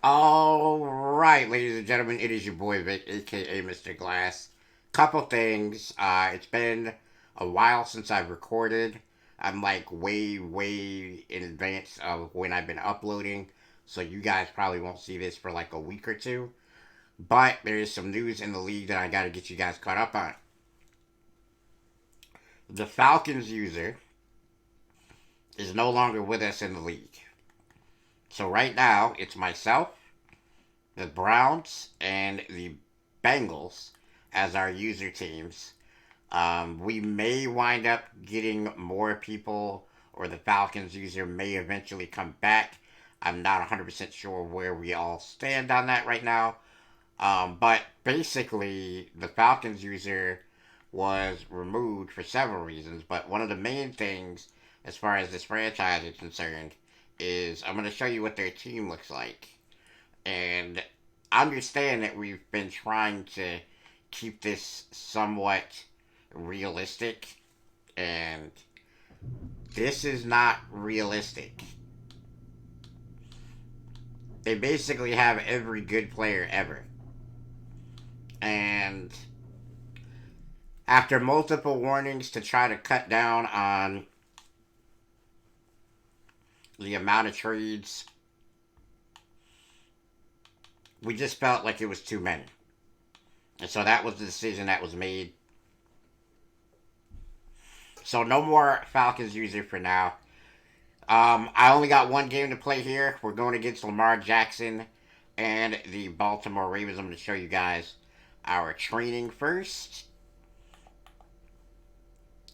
All right, ladies and gentlemen, it is your boy Vic, aka Mr. Glass. Couple things. It's been a while since I've recorded. I'm like way in advance of when I've been uploading, so you guys probably won't see this for like a week or two. But there is some news in the league that I got to get you guys caught up on. The Falcons user is no longer with us in the league. So right now, it's myself, the Browns, and the Bengals as our user teams. We may wind up getting more people, or the Falcons user may eventually come back. I'm not 100% sure where we all stand on that right now. But basically, the Falcons user was removed for several reasons. But one of the main things, as far as this franchise is concerned, is I'm going to show you what their team looks like. And I understand that we've been trying to keep this somewhat realistic, and this is not realistic. They basically have every good player ever. And after multiple warnings to try to cut down on the amount of trades, we just felt like it was too many. And so that was the decision that was made. So no more Falcons user for now. I only got one game to play here. We're going against Lamar Jackson and the Baltimore Ravens. I'm going to show you guys our training first.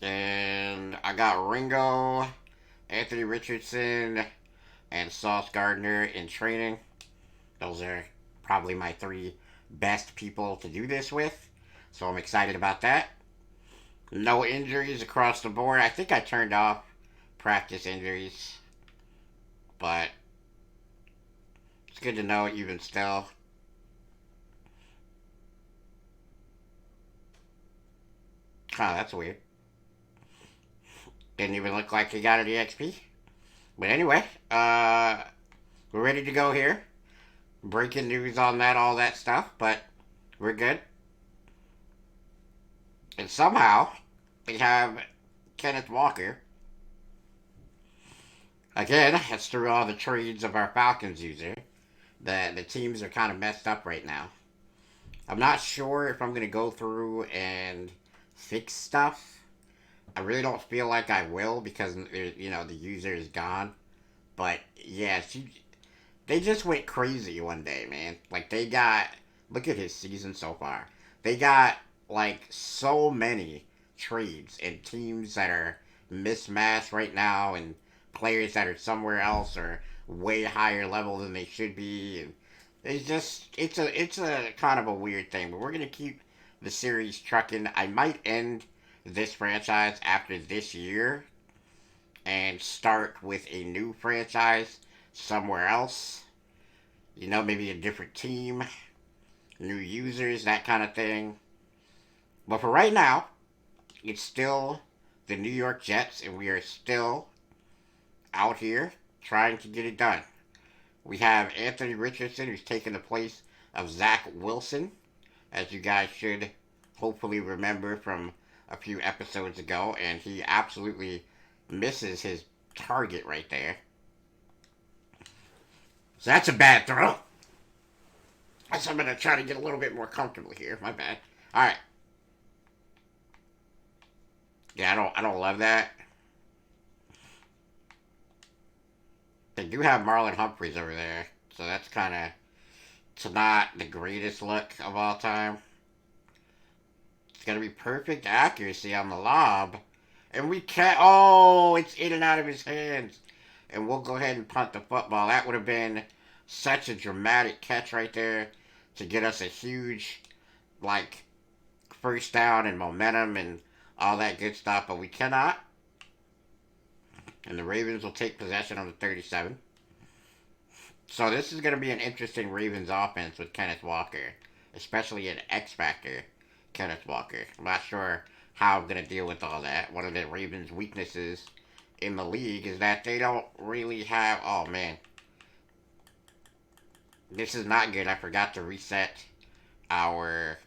And I got Ringo, Anthony Richardson, and Sauce Gardner in training. Those are probably my three best people to do this with. So I'm excited about that. No injuries across the board. I think I turned off practice injuries, but it's good to know even still. Huh, that's weird. Didn't even look like he got an EXP. But anyway, we're ready to go here. Breaking news on that, all that stuff, but we're good. And somehow, we have Kenneth Walker. Again, it's through all the trades of our Falcons user. The teams are kind of messed up right now. I'm not sure if I'm going to go through and fix stuff. I really don't feel like I will because the user is gone. But yeah, they just went crazy one day, man. Like they got look at his season so far. They got like so many trades and teams that are mismatched right now and players that are somewhere else or way higher level than they should be and it's a kind of a weird thing, but we're gonna keep the series trucking. I might end this franchise after this year and start with a new franchise somewhere else. Maybe a different team, new users, that kind of thing. But for right now, it's still the New York Jets, and we are still out here trying to get it done. We have Anthony Richardson, who's taking the place of Zach Wilson, as you guys should hopefully remember from a few episodes ago, and he absolutely misses his target right there. So that's a bad throw. So I'm going to try to get a little bit more comfortable here. My bad. All right. Yeah, I don't love that. They do have Marlon Humphreys over there, so that's kind of it's not the greatest look of all time. It's gonna be perfect accuracy on the lob, and we can't. Oh, it's in and out of his hands, and we'll go ahead and punt the football. That would have been such a dramatic catch right there to get us a huge like first down and momentum and all that good stuff, but we cannot. And the Ravens will take possession on the 37. So this is going to be an interesting Ravens offense with Kenneth Walker, especially an X Factor Kenneth Walker. I'm not sure how I'm going to deal with all that. One of the Ravens' weaknesses in the league is that they don't really have. Oh man, This is not good. I forgot to reset our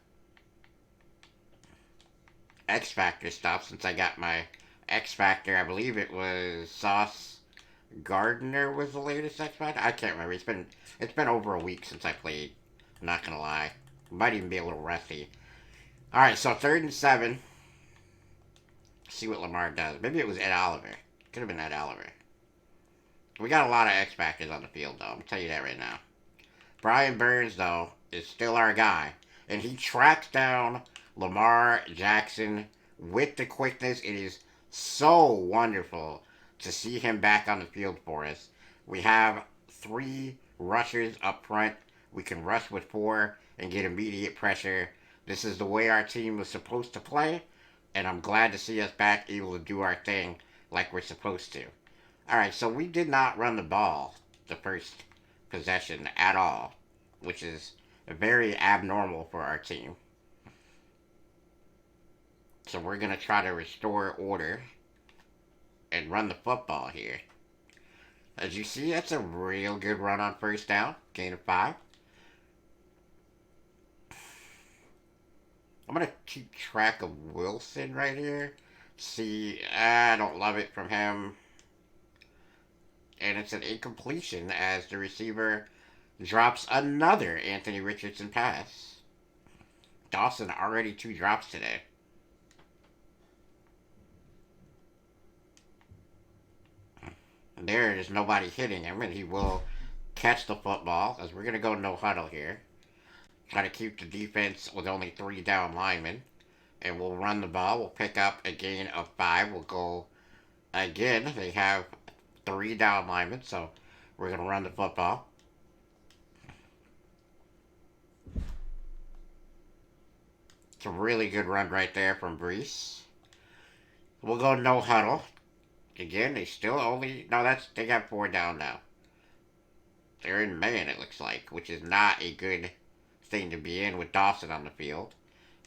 X Factor stuff since I got my X Factor. I believe it was Sauce Gardner was the latest X Factor. I can't remember. It's been over a week since I played. I'm not gonna lie. Might even be a little rusty. All right, so 3rd and 7. See what Lamar does. Maybe it was Ed Oliver. Could have been Ed Oliver. We got a lot of X Factors on the field, though. I'm gonna tell you that right now. Brian Burns, though, is still our guy, and he tracks down Lamar Jackson with the quickness. It is so wonderful to see him back on the field for us. We have 3 rushers up front. We can rush with 4 and get immediate pressure. This is the way our team was supposed to play, and I'm glad to see us back able to do our thing like we're supposed to. Alright, so we did not run the ball the first possession at all, which is very abnormal for our team. So we're going to try to restore order and run the football here. As you see, that's a real good run on 1st down. Gain of 5. I'm going to keep track of Wilson right here. See, I don't love it from him. And it's an incompletion as the receiver drops another Anthony Richardson pass. Dawson already 2 drops today. There is nobody hitting him, and he will catch the football as we're going to go no huddle here. Try to keep the defense with only 3 down linemen. And we'll run the ball. We'll pick up a gain of 5. We'll go again. They have 3 down linemen, so we're going to run the football. It's a really good run right there from Brees. We'll go no huddle. Again, they still only... No, they got 4 down now. They're in man, it looks like, which is not a good thing to be in with Dawson on the field.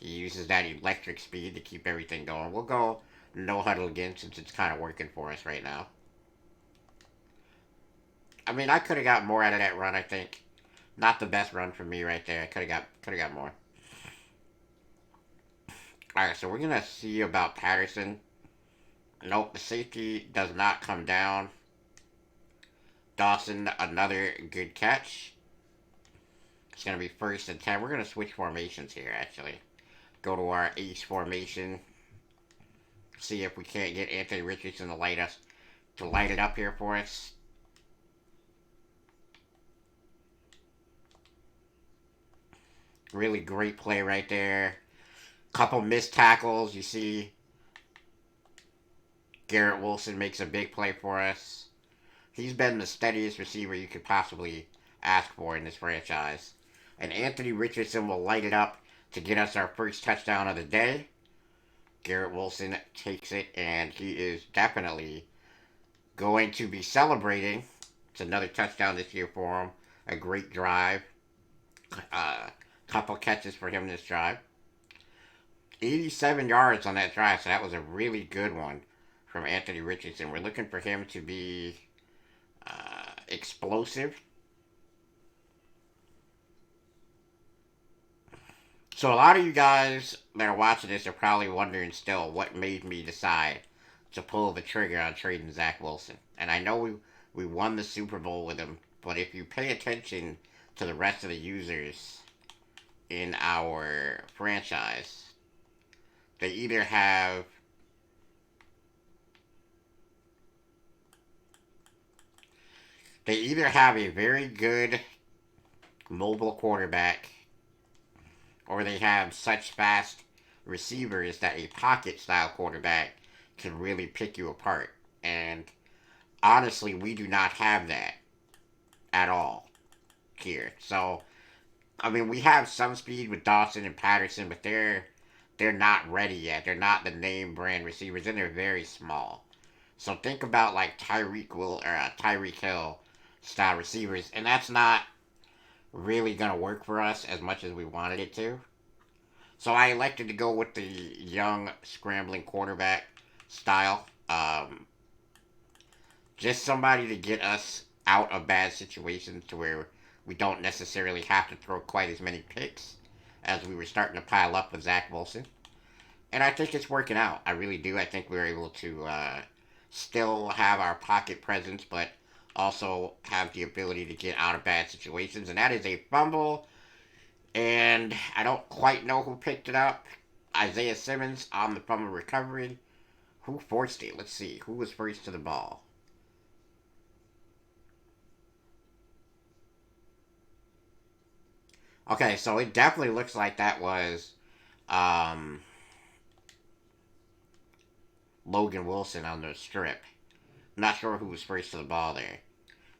He uses that electric speed to keep everything going. We'll go no huddle again since it's kind of working for us right now. I mean, I could have got more out of that run, I think. Not the best run for me right there. I could have got more. Alright, so we're going to see about Patterson. Nope, the safety does not come down. Dawson, another good catch. It's going to be 1st and 10. We're going to switch formations here, actually. Go to our ace formation. See if we can't get Anthony Richardson to light it up here for us. Really great play right there. Couple missed tackles. You see Garrett Wilson makes a big play for us. He's been the steadiest receiver you could possibly ask for in this franchise. And Anthony Richardson will light it up to get us our 1st touchdown of the day. Garrett Wilson takes it, and he is definitely going to be celebrating. It's another touchdown this year for him. A great drive. Couple catches for him this drive. 87 yards on that drive, so that was a really good one from Anthony Richardson. We're looking for him to be explosive. So a lot of you guys that are watching this are probably wondering still what made me decide to pull the trigger on trading Zach Wilson. And I know we won the Super Bowl with him, but if you pay attention to the rest of the users in our franchise, they either have a very good mobile quarterback, or they have such fast receivers that a pocket style quarterback can really pick you apart. And honestly, we do not have that at all here. So, I mean, we have some speed with Dawson and Patterson, but they're not ready yet. They're not the name brand receivers, and they're very small. So think about like Tyreek Hill style receivers, and that's not really gonna work for us as much as we wanted it to. So I elected to go with the young scrambling quarterback style. Just somebody to get us out of bad situations to where we don't necessarily have to throw quite as many picks as we were starting to pile up with Zach Wilson. And I think it's working out. I really do. I think we were able to still have our pocket presence, but also have the ability to get out of bad situations. And that is a fumble. And I don't quite know who picked it up. Isaiah Simmons on the fumble recovery. Who forced it? Let's see. Who was first to the ball? Okay, so it definitely looks like that was um, Logan Wilson on the strip. Not sure who was first to the ball there.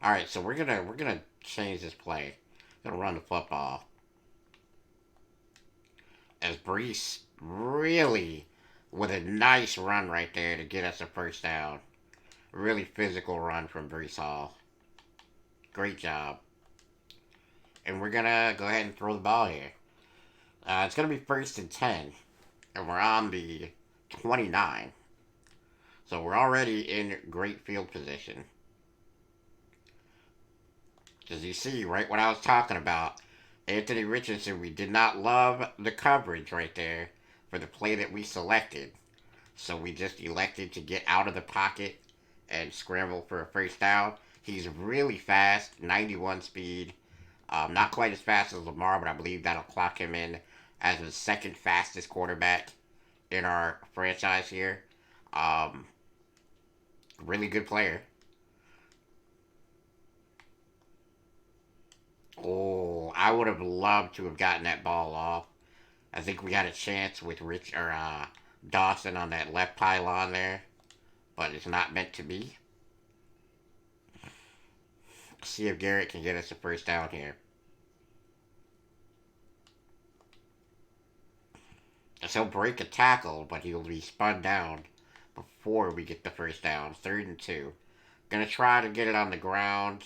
All right, so we're gonna change this play. Gonna run the football as Brees really with a nice run right there to get us a first down. Really physical run from Brees Hall. Great job. And we're gonna go ahead and throw the ball here. It's gonna be first and 10, and we're on the 29. So we're already in great field position. As you see, right what I was talking about, Anthony Richardson, we did not love the coverage right there for the play that we selected. So we just elected to get out of the pocket and scramble for a first down. He's really fast, 91 speed. Not quite as fast as Lamar, but I believe that'll clock him in as the second fastest quarterback in our franchise here. Um, really good player. Oh, I would have loved to have gotten that ball off. I think we had a chance with Rich or Dawson on that left pylon there, but it's not meant to be. See if Garrett can get us a first down here. So he'll break a tackle, but he'll be spun down before we get the first down. Third and 2. Gonna try to get it on the ground,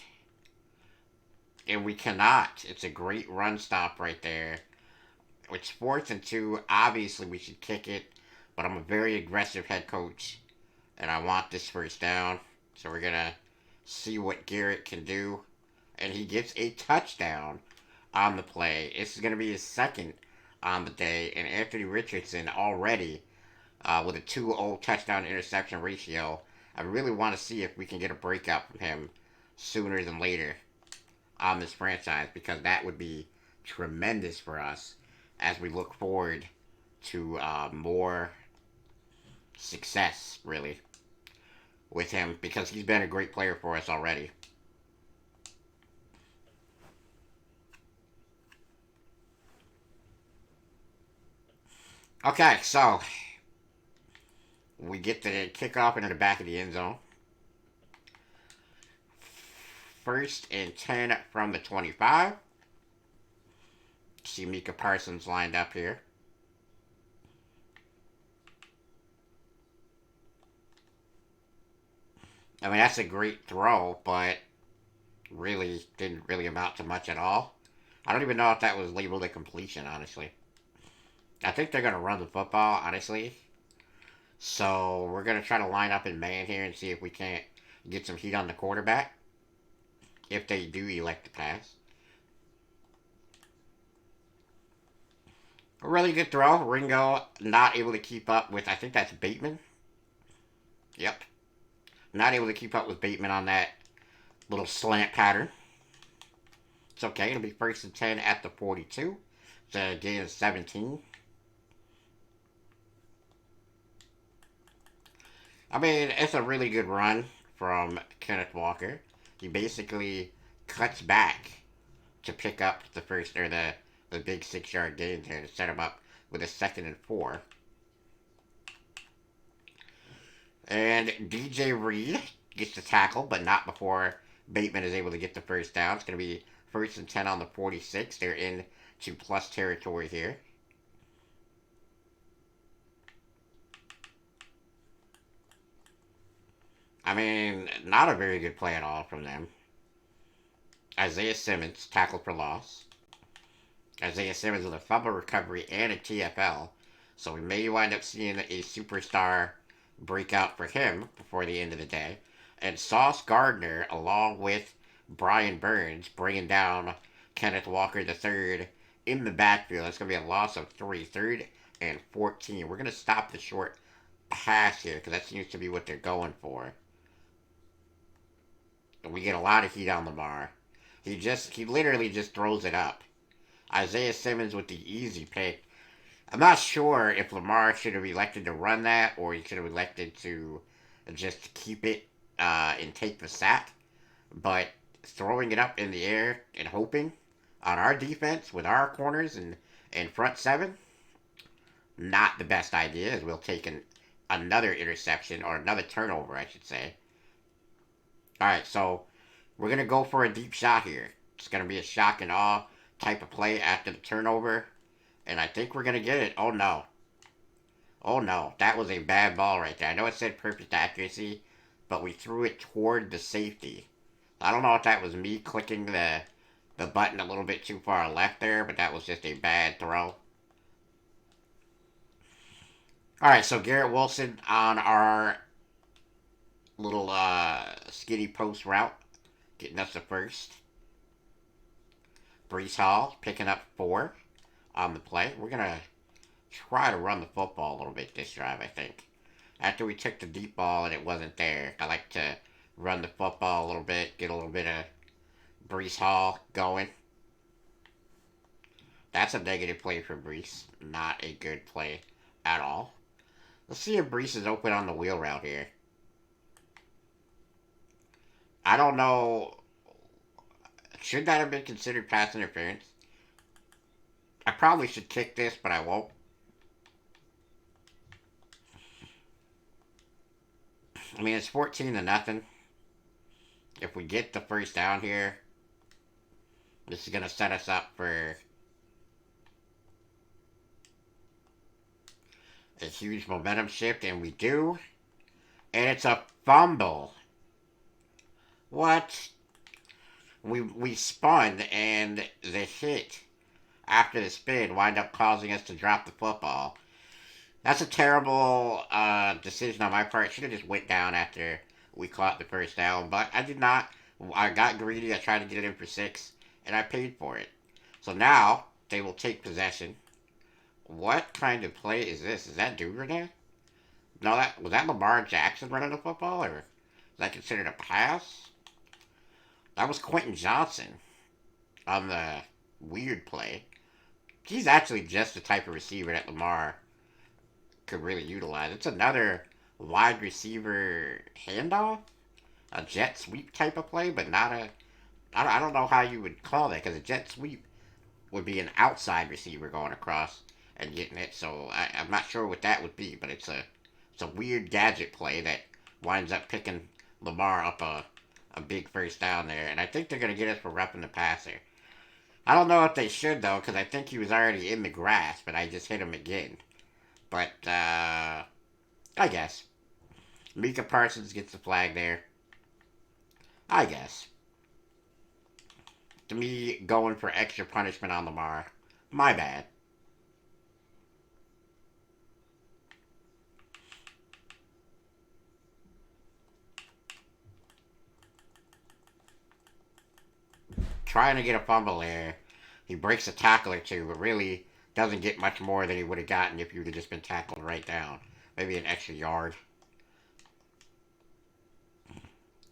and we cannot. It's a great run stop right there. It's fourth and 2. Obviously, we should kick it, but I'm a very aggressive head coach, and I want this first down. So we're gonna see what Garrett can do, and he gets a touchdown on the play. This is gonna be his second on the day, and Anthony Richardson already with a 2-0 touchdown interception ratio. I really want to see if we can get a breakout from him sooner than later on this franchise, because that would be tremendous for us as we look forward to more success, really, with him, because he's been a great player for us already. Okay, so we get the kickoff into the back of the end zone. First and 10 from the 25. See Micah Parsons lined up here. I mean, that's a great throw, but really didn't really amount to much at all. I don't even know if that was labeled a completion, honestly. I think they're going to run the football, honestly. So we're going to try to line up in man here and see if we can't get some heat on the quarterback if they do elect to pass. A really good throw. Ringo not able to keep up with, I think that's Bateman. Yep. Not able to keep up with Bateman on that little slant pattern. It's okay. It'll be first and 10 at the 42. It's a gain of 17. I mean, it's a really good run from Kenneth Walker. He basically cuts back to pick up the first, or the big 6-yard gain there to set him up with a second and 4. And DJ Reed gets the tackle, but not before Bateman is able to get the first down. It's going to be first and 10 on the 46. They're in to plus territory here. I mean, not a very good play at all from them. Isaiah Simmons, tackle for loss. Isaiah Simmons with a fumble recovery and a TFL. So we may wind up seeing a superstar breakout for him before the end of the day. And Sauce Gardner, along with Brian Burns, bringing down Kenneth Walker III in the backfield. It's going to be a loss of 3, 3rd and 14. We're going to stop the short pass here because that seems to be what they're going for. And we get a lot of heat on Lamar. He literally just throws it up. Isaiah Simmons with the easy pick. I'm not sure if Lamar should have elected to run that or he should have elected to just keep it and take the sack. But throwing it up in the air and hoping on our defense with our corners and front seven, not the best idea, as we'll take another interception or another turnover, I should say. All right, so we're going to go for a deep shot here. It's going to be a shock and awe type of play after the turnover. And I think we're going to get it. Oh, no. Oh, no. That was a bad ball right there. I know it said perfect accuracy, but we threw it toward the safety. I don't know if that was me clicking the button a little bit too far left there, but that was just a bad throw. Alright, so Garrett Wilson on our little skinny post route, getting us the first. Brees Hall picking up 4 on the play. We're going to try to run the football a little bit this drive, I think. After we took the deep ball and it wasn't there, I like to run the football a little bit, get a little bit of Brees Hall going. That's a negative play for Brees. Not a good play at all. Let's see if Brees is open on the wheel route here. I don't know. Should that have been considered pass interference? I probably should kick this, but I won't. I mean, it's 14-0. If we get the first down here, this is going to set us up for a huge momentum shift, and we do. And it's a fumble. What? We spun, and the hit after the spin wind up causing us to drop the football. That's a terrible decision on my part. Should have just went down after we caught the first down, but I did not. I got greedy. I tried to get it in for 6, and I paid for it. So now they will take possession. What kind of play is this? Is that Duvernay? No, was that Lamar Jackson running the football, or is that considered a pass? That was Quentin Johnson on the weird play. He's actually just the type of receiver that Lamar could really utilize. It's another wide receiver handoff, a jet sweep type of play, but not a. I don't know how you would call that because a jet sweep would be an outside receiver going across and getting it. So I'm not sure what that would be, but it's a weird gadget play that winds up picking Lamar up a big first down there, and I think they're gonna get us for roughing the passer. I don't know if they should though, because I think he was already in the grass, but I just hit him again. But I guess Micah Parsons gets the flag there. I guess. To me, going for extra punishment on Lamar. My bad. Trying to get a fumble there. He breaks a tackle or two, but really doesn't get much more than he would have gotten if he would have just been tackled right down. Maybe an extra yard.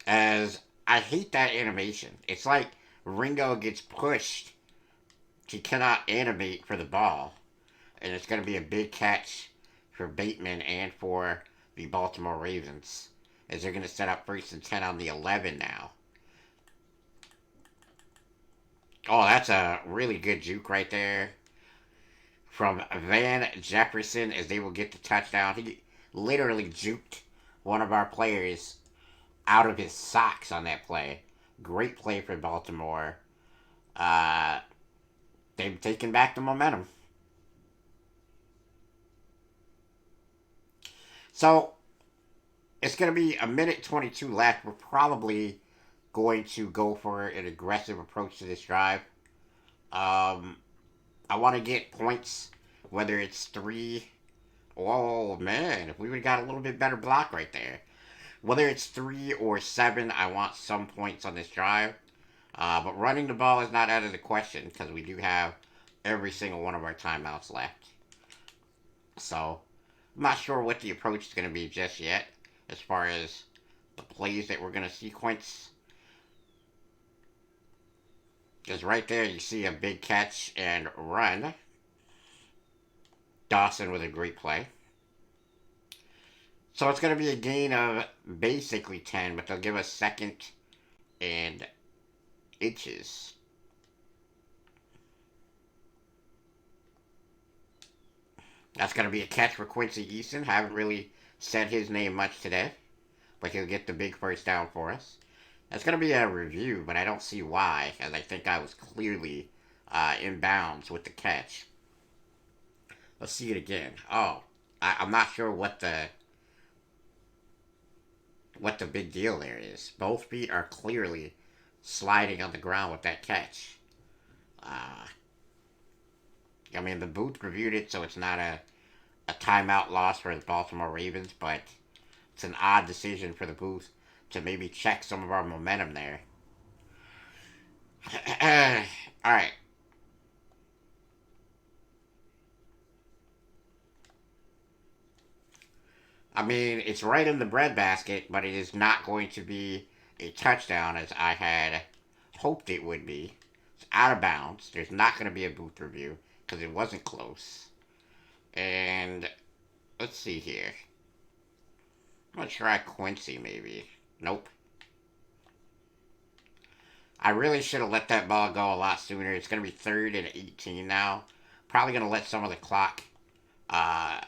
As I hate that animation. It's like Ringo gets pushed. He cannot animate for the ball. And it's going to be a big catch for Bateman and for the Baltimore Ravens. As they're going to set up 1st and 10 on the 11 now. Oh, that's a really good juke right there from Van Jefferson as they will get the touchdown. He literally juked one of our players out of his socks on that play. Great play for Baltimore. They've taken back the momentum. So, it's going to be a minute 22 left. We're probably going to go for an aggressive approach to this drive. I want to get points, whether it's 3. Oh, man, if we would have got a little bit better block right there. Whether it's 3 or 7, I want some points on this drive. But running the ball is not out of the question because we do have every single one of our timeouts left. So I'm not sure what the approach is going to be just yet as far as the plays that we're going to sequence. Because right there you see a big catch and run. Dawson with a great play. So it's going to be a gain of basically 10, but they'll give us second and inches. That's going to be a catch for Quincy Easton. Haven't really said his name much today, but he'll get the big first down for us. That's going to be a review, but I don't see why, as I think I was clearly in bounds with the catch. Let's see it again. Oh, I'm not sure what the big deal there is. Both feet are clearly sliding on the ground with that catch. Uh, I mean, the booth reviewed it, so it's not a timeout loss for the Baltimore Ravens, but it's an odd decision for the booth to maybe check some of our momentum there. All right. I mean, it's right in the breadbasket, but it is not going to be a touchdown as I had hoped it would be. It's out of bounds. There's not going to be a booth review because it wasn't close. And let's see here. I'm going to try Quincy maybe. Nope. I really should have let that ball go a lot sooner. It's going to be 3rd and 18 now. Probably going to let some of the clock uh,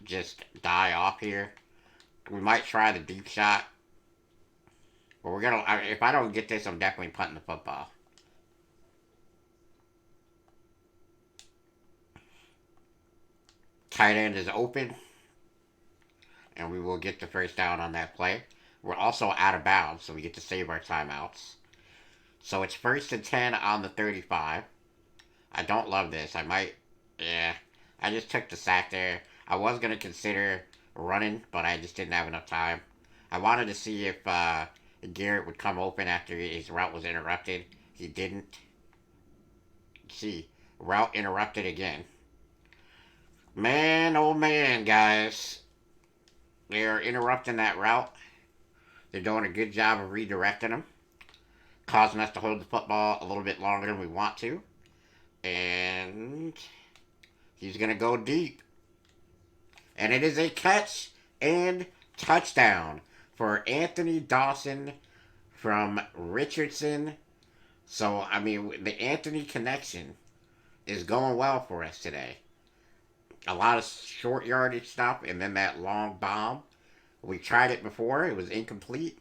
just die off here. We might try the deep shot. But we're going to, if I don't get this, I'm definitely punting the football. Tight end is open. And we will get the first down on that play. We're also out of bounds, so we get to save our timeouts. So it's 1st and 10 on the 35. I don't love this. I might, yeah. I just took the sack there. I was going to consider running, but I just didn't have enough time. I wanted to see if Garrett would come open after his route was interrupted. He didn't. See, route interrupted again. Man, oh man, guys. They're interrupting that route. They're doing a good job of redirecting them, causing us to hold the football a little bit longer than we want to. And he's going to go deep. And it is a catch and touchdown for Anthony Dawson from Richardson. So, I mean, the Anthony connection is going well for us today. A lot of short yardage stuff, and then that long bomb. We tried it before, it was incomplete.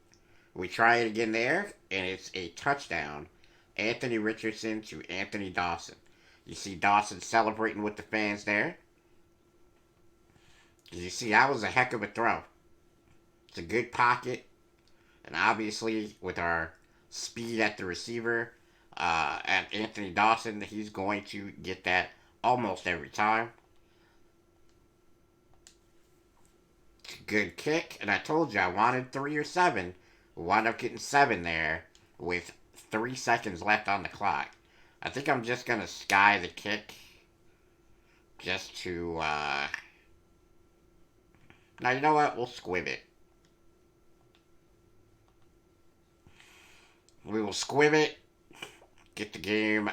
We try it again there, and it's a touchdown. Anthony Richardson to Anthony Dawson. You see Dawson celebrating with the fans there. You see, that was a heck of a throw. It's a good pocket, and obviously, with our speed at the receiver, at Anthony Dawson, he's going to get that almost every time. Good kick, and I told you I wanted 3 or 7. We wound up getting 7 there with 3 seconds left on the clock. I think I'm just gonna sky the kick just to. Now you know what? We'll squib it. We will squib it. Get the game,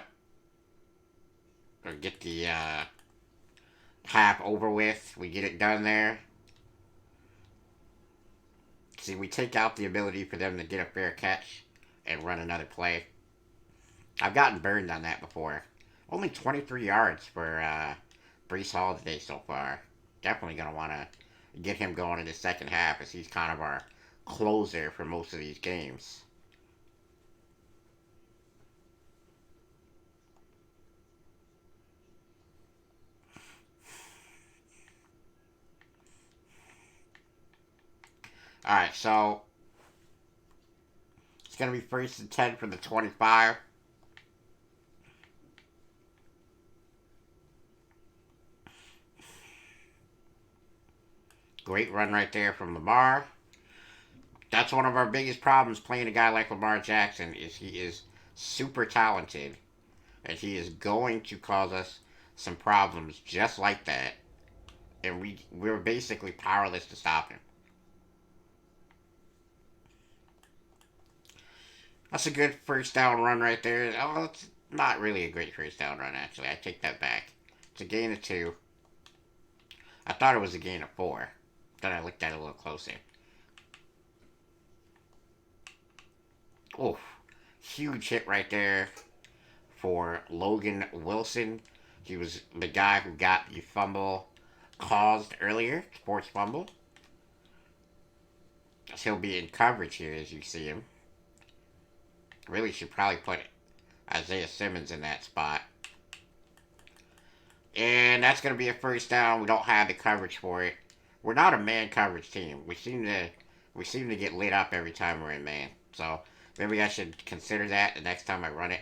or get the half over with. We get it done there. See, we take out the ability for them to get a fair catch and run another play. I've gotten burned on that before. Only 23 yards for Brees Hall today so far. Definitely going to want to get him going in the second half as he's kind of our closer for most of these games. Alright, so it's going to be 1st and 10 from the 25. Great run right there from Lamar. That's one of our biggest problems playing a guy like Lamar Jackson is he is super talented, and he is going to cause us some problems just like that. And we're basically powerless to stop him. That's a good first down run right there. Oh, it's not really a great first down run, actually. I take that back. It's a gain of 2. I thought it was a gain of 4. Then I looked at it a little closer. Oh, huge hit right there for Logan Wilson. He was the guy who got the fumble caused earlier, sports fumble. So he'll be in coverage here as you see him. Really should probably put Isaiah Simmons in that spot. And that's going to be a first down. We don't have the coverage for it. We're not a man coverage team. We seem to get lit up every time we're in man. So maybe I should consider that the next time I run it.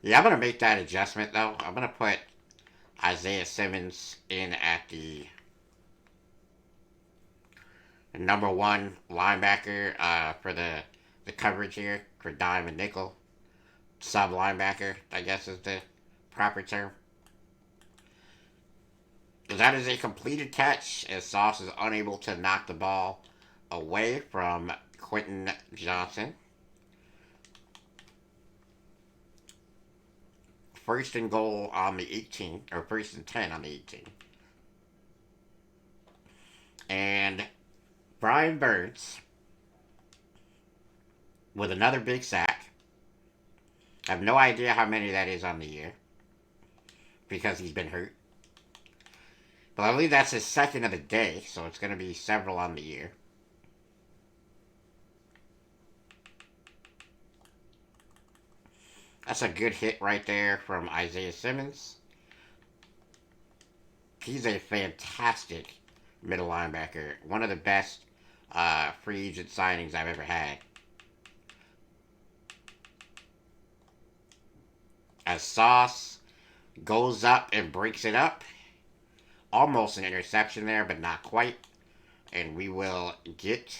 Yeah, I'm going to make that adjustment though. I'm going to put Isaiah Simmons in at the number 1 linebacker for the coverage here for dime and nickel. Sub linebacker, I guess is the proper term. That is a completed catch as Sauce is unable to knock the ball away from Quentin Johnson. First and goal on the 18, or first and 10 on the 18. And Brian Burns with another big sack. I have no idea how many that is on the year because he's been hurt. But I believe that's his second of the day, so it's going to be several on the year. That's a good hit right there from Isaiah Simmons. He's a fantastic middle linebacker. One of the best free agent signings I've ever had. As Sauce goes up and breaks it up. Almost an interception there, but not quite. And we will get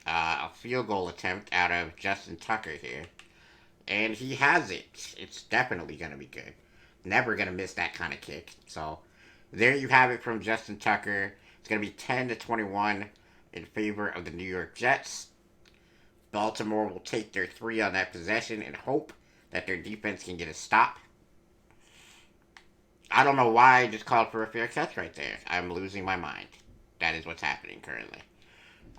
a field goal attempt out of Justin Tucker here. And he has it. It's definitely going to be good. Never going to miss that kind of kick. So there you have it from Justin Tucker. It's going to be 10-21 in favor of the New York Jets. Baltimore will take their 3 on that possession and hope that their defense can get a stop. I don't know why I just called for a fair catch right there. I'm losing my mind. That is what's happening currently.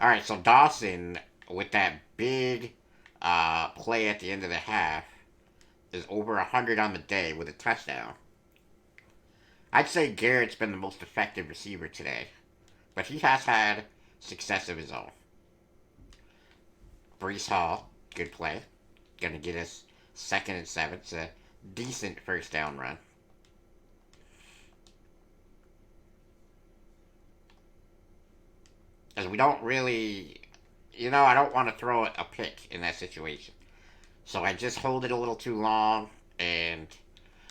Alright, so Dawson, with that big play at the end of the half, is over 100 on the day with a touchdown. I'd say Garrett's been the most effective receiver today, but he has had success of his own. Brees Hall, good play. Gonna get us 2nd and 7. It's a decent first down run. As we don't really, I don't want to throw a pick in that situation. So I just hold it a little too long, and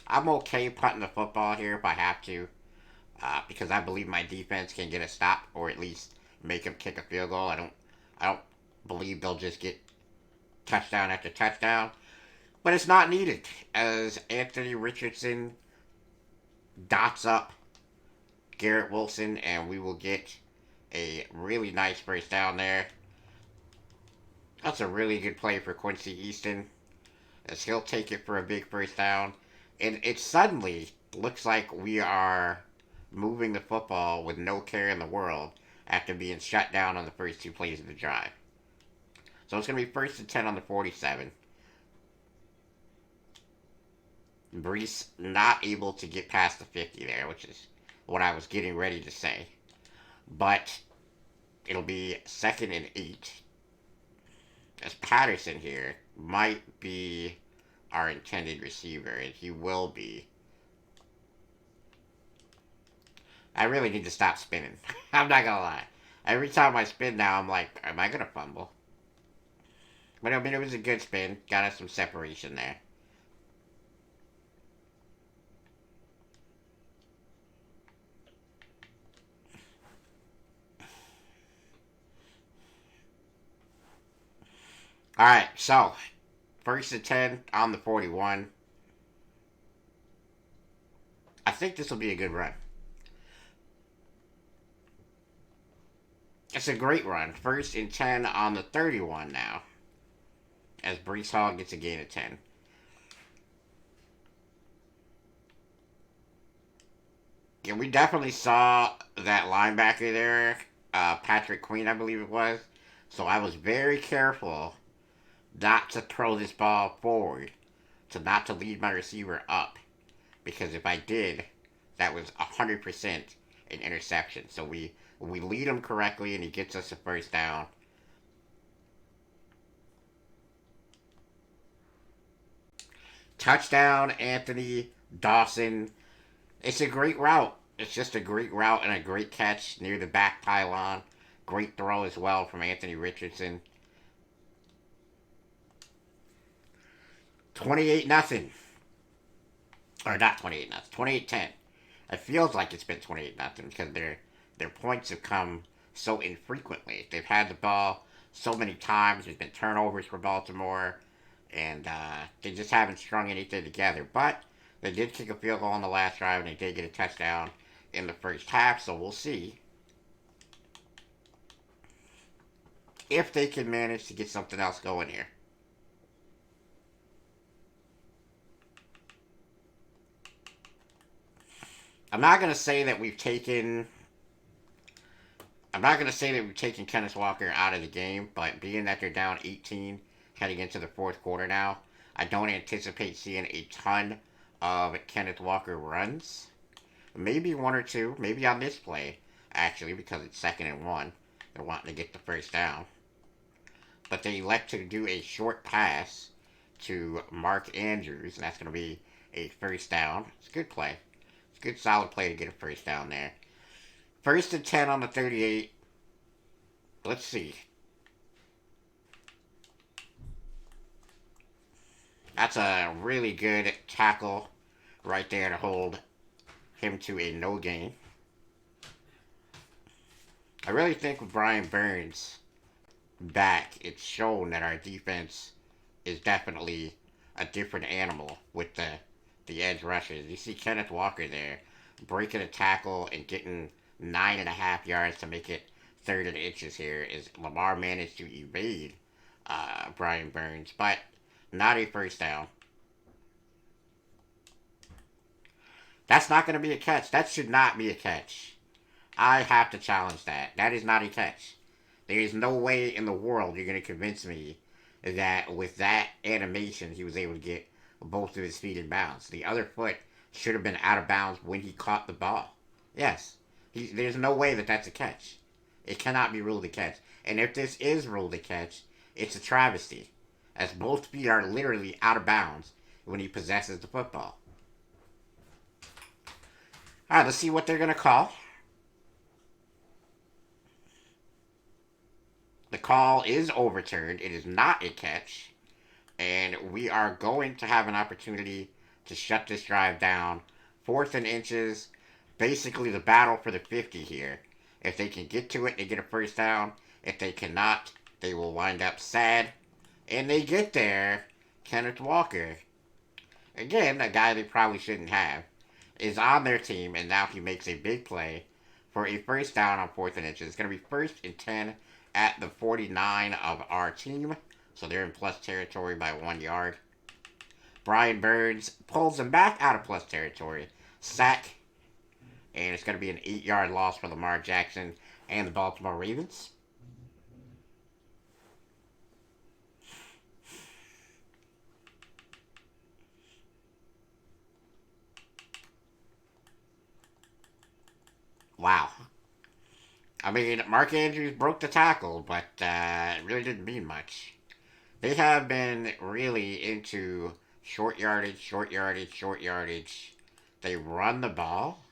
I'm okay punting the football here if I have to, because I believe my defense can get a stop or at least make them kick a field goal. I don't believe they'll just get touchdown after touchdown, but it's not needed as Anthony Richardson dots up Garrett Wilson, and we will get a really nice first down there. That's a really good play for Quincy Easton, as he'll take it for a big first down. And it suddenly looks like we are moving the football with no care in the world after being shut down on the first 2 plays of the drive. So it's going to be 1st and 10 on the 47. Brees not able to get past the 50 there, which is what I was getting ready to say. But it'll be 2nd and 8. As Patterson here might be our intended receiver, and he will be. I really need to stop spinning. I'm not gonna lie. Every time I spin now, I'm like, am I gonna fumble? But I mean, it was a good spin. Got us some separation there. Alright, so, first and 10 on the 41. I think this will be a good run. It's a great run. First and 10 on the 31 now. As Brees Hall gets a gain of 10. Yeah, we definitely saw that linebacker there, Patrick Queen, I believe it was. So I was very careful not to throw this ball forward, to not to lead my receiver up, because if I did, that was 100% an interception. So we lead him correctly and he gets us a first down. Touchdown, Anthony Dawson. It's a great route. It's just a great route and a great catch near the back pylon. Great throw as well from Anthony Richardson. 28 nothing. Or not 28 nothing. 28-10. It feels like it's been 28 nothing because their points have come so infrequently. They've had the ball so many times. There's been turnovers for Baltimore, and they just haven't strung anything together. But they did kick a field goal on the last drive, and they did get a touchdown in the first half. So we'll see if they can manage to get something else going here. I'm not gonna say that we've taken. I'm not gonna say that we've taken Kenneth Walker out of the game, but being that they're down 18 heading into the fourth quarter now, I don't anticipate seeing a ton of Kenneth Walker runs. Maybe one or two, maybe on this play, actually, because it's 2nd and 1. They're wanting to get the first down. But they elect to do a short pass to Mark Andrews, and that's going to be a first down. It's a good play. It's a good, solid play to get a first down there. First and 10 on the 38. Let's see. That's a really good tackle right there to hold him to a no gain. I really think with Brian Burns back, it's shown that our defense is definitely a different animal with the edge rushers. You see Kenneth Walker there breaking a tackle and getting 9.5 yards to make it 3rd and inches here as Lamar managed to evade Brian Burns, but not a first down. That's not going to be a catch. That should not be a catch. I have to challenge that. That is not a catch. There is no way in the world you're going to convince me that with that animation he was able to get both of his feet in bounds. The other foot should have been out of bounds when he caught the ball. Yes. There's no way that that's a catch. It cannot be ruled a catch. And if this is ruled a catch, it's a travesty, as both feet are literally out of bounds when he possesses the football. All right, let's see what they're going to call. The call is overturned. It is not a catch. And we are going to have an opportunity to shut this drive down. 4th and inches. Basically the battle for the 50 here. If they can get to it, they get a first down. If they cannot, they will wind up sad. And they get there. Kenneth Walker, again, a guy they probably shouldn't have, is on their team, and now he makes a big play for a first down on 4th and inches. It's going to be 1st and 10 at the 49 of our team. So they're in plus territory by 1 yard. Brian Burns pulls them back out of plus territory. Sack. And it's going to be an 8-yard loss for Lamar Jackson and the Baltimore Ravens. Wow. I mean, Mark Andrews broke the tackle, but it really didn't mean much. They have been really into short yardage, short yardage, short yardage. They run the ball.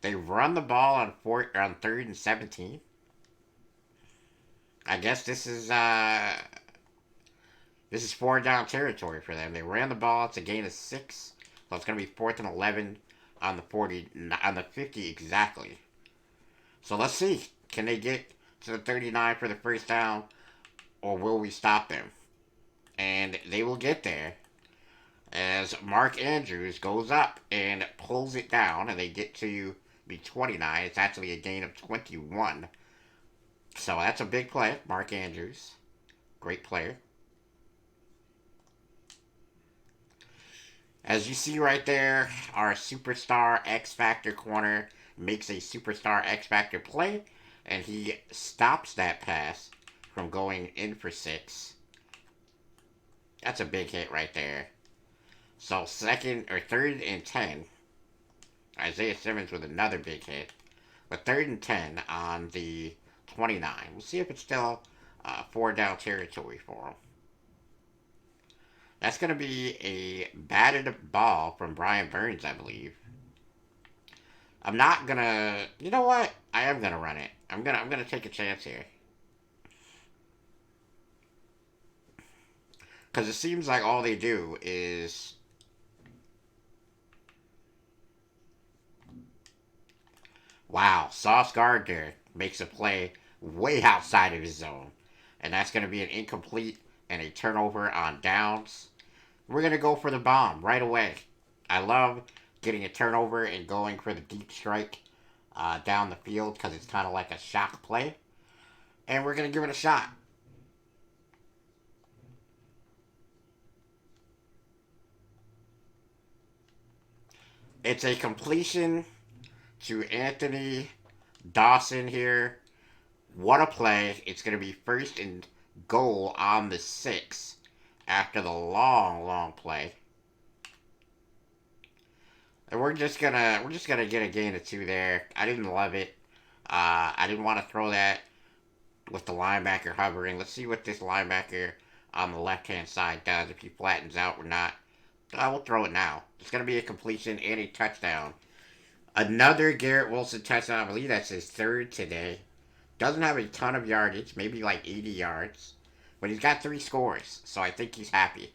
They run the ball on 3rd and 17. I guess this is 4 down territory for them. They ran the ball. It's a gain of 6. So it's going to be 4th and 11 on the 50 exactly. So let's see. Can they get to the 39 for the first down, or will we stop them? And they will get there as Mark Andrews goes up and pulls it down, and they get to be 29. It's actually a gain of 21. So that's a big play. Mark Andrews, great player. As you see right there, our superstar X Factor corner makes a superstar X Factor play, and he stops that pass from going in for 6. That's a big hit right there. So second or third and 10. Isaiah Simmons with another big hit. But third and 10 on the 29. We'll see if it's still 4 down territory for him. That's going to be a batted ball from Brian Burns, I believe. I'm not going to... You know what? I am going to run it. I'm gonna take a chance here. Because it seems like all they do is... Wow, Sauce Gardner makes a play way outside of his zone. And that's going to be an incomplete and a turnover on downs. We're going to go for the bomb right away. I love getting a turnover and going for the deep strike down the field because it's kind of like a shock play. And we're going to give it a shot. It's a completion to Anthony Dawson here. What a play. It's going to be first and goal on the 6 after the long play. And we're just gonna get a gain of 2 there. I didn't love it. I didn't want to throw that with the linebacker hovering. Let's see what this linebacker on the left-hand side does. If he flattens out or not. We'll throw it now. It's going to be a completion and a touchdown. Another Garrett Wilson touchdown. I believe that's his 3rd today. Doesn't have a ton of yardage. Maybe like 80 yards. But he's got 3 scores. So I think he's happy.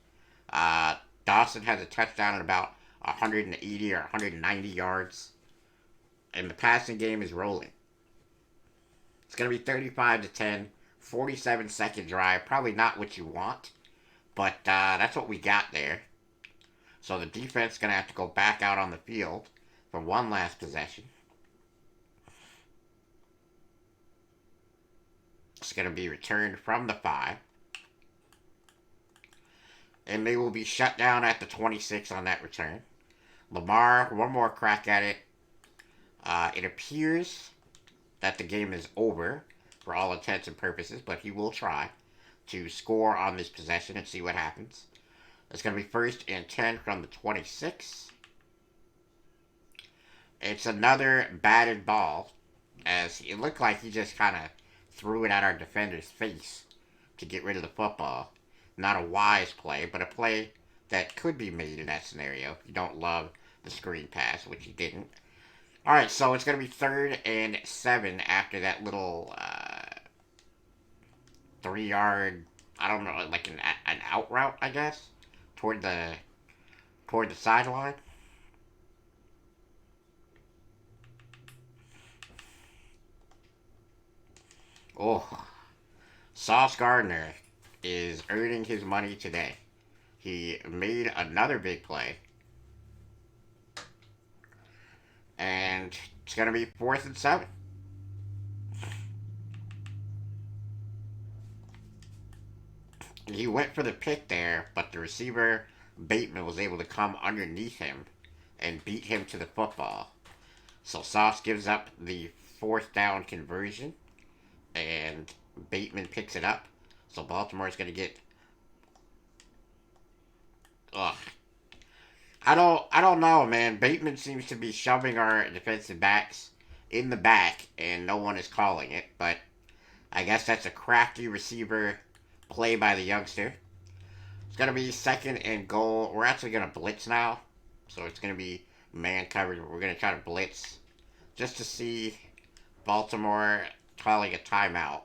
Dawson has a touchdown at about 180 or 190 yards. And the passing game is rolling. It's going to be 35-10. 47-second drive. Probably not what you want. But that's what we got there. So the defense is going to have to go back out on the field for one last possession. It's going to be returned from the 5. And they will be shut down at the 26 on that return. Lamar, one more crack at it. It appears that the game is over for all intents and purposes, but he will try to score on this possession and see what happens. It's going to be first and 10 from the 26. It's another batted ball, as it looked like he just kind of threw it at our defender's face to get rid of the football. Not a wise play, but a play that could be made in that scenario if you don't love the screen pass, which he didn't. Alright, so it's going to be 3rd and 7 after that little 3-yard, I don't know, like an out route, I guess, toward the sideline. Oh, Sauce Gardner is earning his money today. He made another big play. And it's going to be 4th and 7. He went for the pick there, but the receiver, Bateman, was able to come underneath him and beat him to the football. So Sauce gives up the 4th down conversion, and Bateman picks it up. So Baltimore's going to get... Ugh. I don't know, man. Bateman seems to be shoving our defensive backs in the back, and no one is calling it. But I guess that's a crafty receiver play by the youngster. It's going to be 2nd and goal. We're actually going to blitz now. So it's going to be man coverage. We're going to try to blitz just to see Baltimore calling a timeout.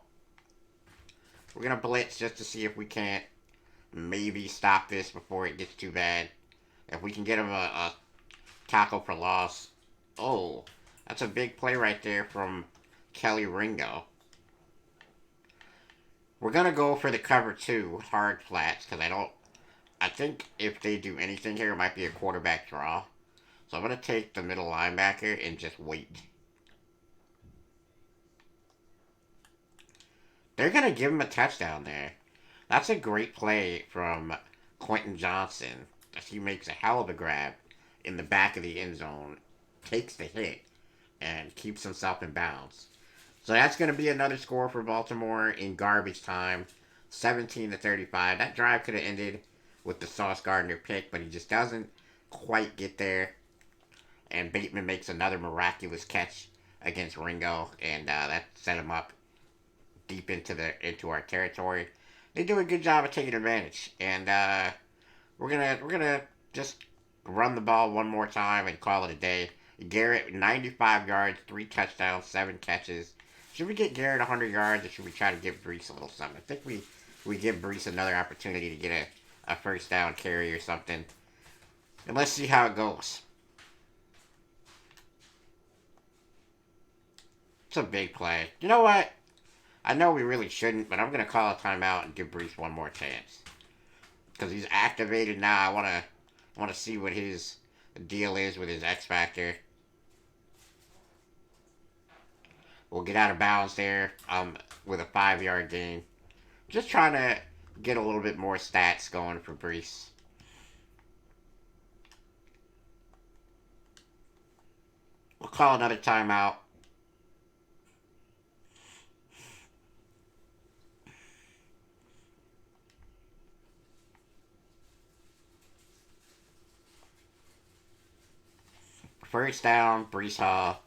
We're going to blitz just to see if we can't maybe stop this before it gets too bad. If we can get him a tackle for loss. Oh, that's a big play right there from Kelly Ringo. We're gonna go for the cover two hard flats because I think if they do anything here, it might be a quarterback draw. So I'm gonna take the middle linebacker and just wait. They're gonna give him a touchdown there. That's a great play from Quentin Johnson. He makes a hell of a grab in the back of the end zone, takes the hit, and keeps himself in bounds. So that's going to be another score for Baltimore in garbage time, 17-35. That drive could have ended with the Sauce Gardner pick, but he just doesn't quite get there. And Bateman makes another miraculous catch against Ringo, and that set him up deep into our territory. They do a good job of taking advantage, and we're gonna just run the ball one more time and call it a day. Garrett, 95 yards, 3 touchdowns, 7 catches. Should we get Garrett 100 yards, or should we try to give Brees a little something? I think we give Brees another opportunity to get a first down carry or something. And let's see how it goes. It's a big play. You know what? I know we really shouldn't, but I'm going to call a timeout and give Brees one more chance. Because he's activated now. I want to see what his deal is with his X Factor. We'll get out of bounds there with a 5 yard gain. Just trying to get a little bit more stats going for Brees. We'll call another timeout. First down, Brees Hall.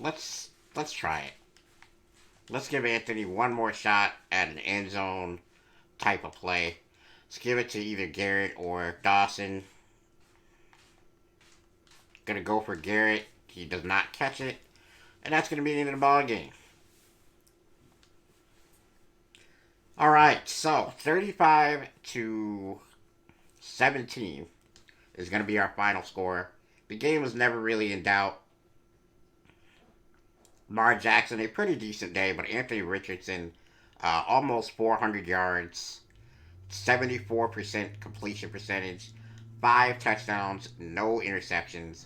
Let's try it. Let's give Anthony one more shot at an end zone type of play. Let's give it to either Garrett or Dawson. Gonna go for Garrett. He does not catch it. And that's gonna be the end of the ball game. Alright, so 35-17 is gonna be our final score. The game was never really in doubt. Mar Jackson, a pretty decent day, but Anthony Richardson, almost 400 yards, 74% completion percentage, 5 touchdowns, no interceptions,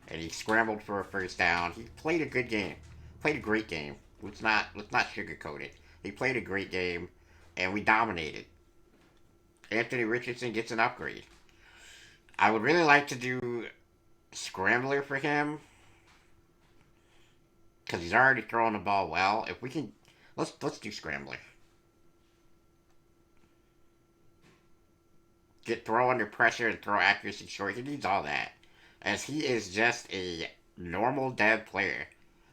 and he scrambled for a first down. He played a good game, played a great game. Let's not sugarcoat it. He played a great game, and we dominated. Anthony Richardson gets an upgrade. I would really like to do scrambler for him because he's already throwing the ball well. If we can, let's do scrambler. Get throw under pressure and throw accuracy short. He needs all that, as he is just a normal dev player.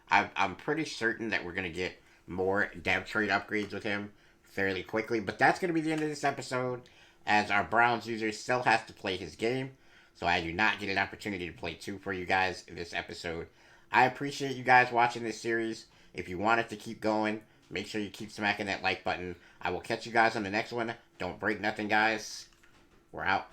I'm pretty certain that we're gonna get more dev trade upgrades with him fairly quickly. But that's gonna be the end of this episode, as our Browns user still has to play his game. So I do not get an opportunity to play two for you guys in this episode. I appreciate you guys watching this series. If you want it to keep going, make sure you keep smacking that like button. I will catch you guys on the next one. Don't break nothing, guys. We're out.